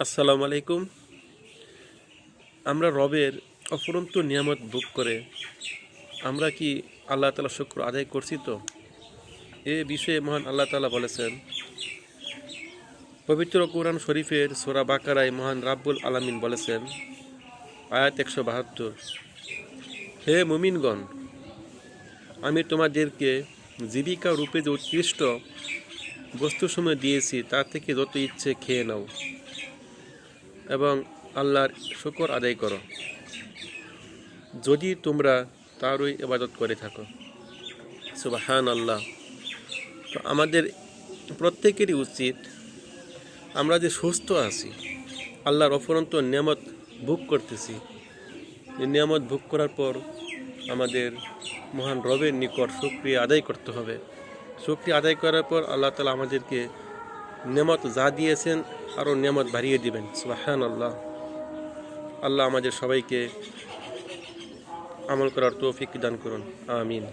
আসসালামু আলাইকুম। আমরা রবের অফুরন্ত নিয়ামত ভোগ করে আমরা কি আল্লাহ তাআলা শুকর আদায় করছি? তো এ বিষয়ে মহান আল্লাহ তাআলা বলেছেন পবিত্র কোরআন শরীফের সূরা বাকারায়। মহান রাব্বুল আলামিন বলেছেন, আয়াত 172, হে মুমিনগণ, আমি তোমাদেরকে জীবিকা রূপে যে উৎকৃষ্ট বস্তুসমূহ দিয়েছি তার থেকে যত ইচ্ছে খেয়ে নাও এবং আল্লাহর শুকর আদায় করো, যদি তোমরা তারই ইবাদত করে থাকো। সুবহানাল্লাহ। তো আমাদের প্রত্যেকেরই উচিত, আমরা যে সুস্থ আছি, আল্লাহর অফুরন্ত নিয়ামত ভোগ করতেছি, এই নিয়ামত ভোগ করার পর আমাদের মহান রবের নিকট শুকরিয়া আদায় করতে হবে। শুকরিয়া আদায় করার পর আল্লাহ তাআলা আমাদেরকে নিয়ামত যা দিয়েছেন আরও নিয়ামত বাড়িয়ে দিবেন। সুবহানাল্লাহ। আল্লাহ আমাদের সবাইকে আমল করার তৌফিক দান করুন। আমিন।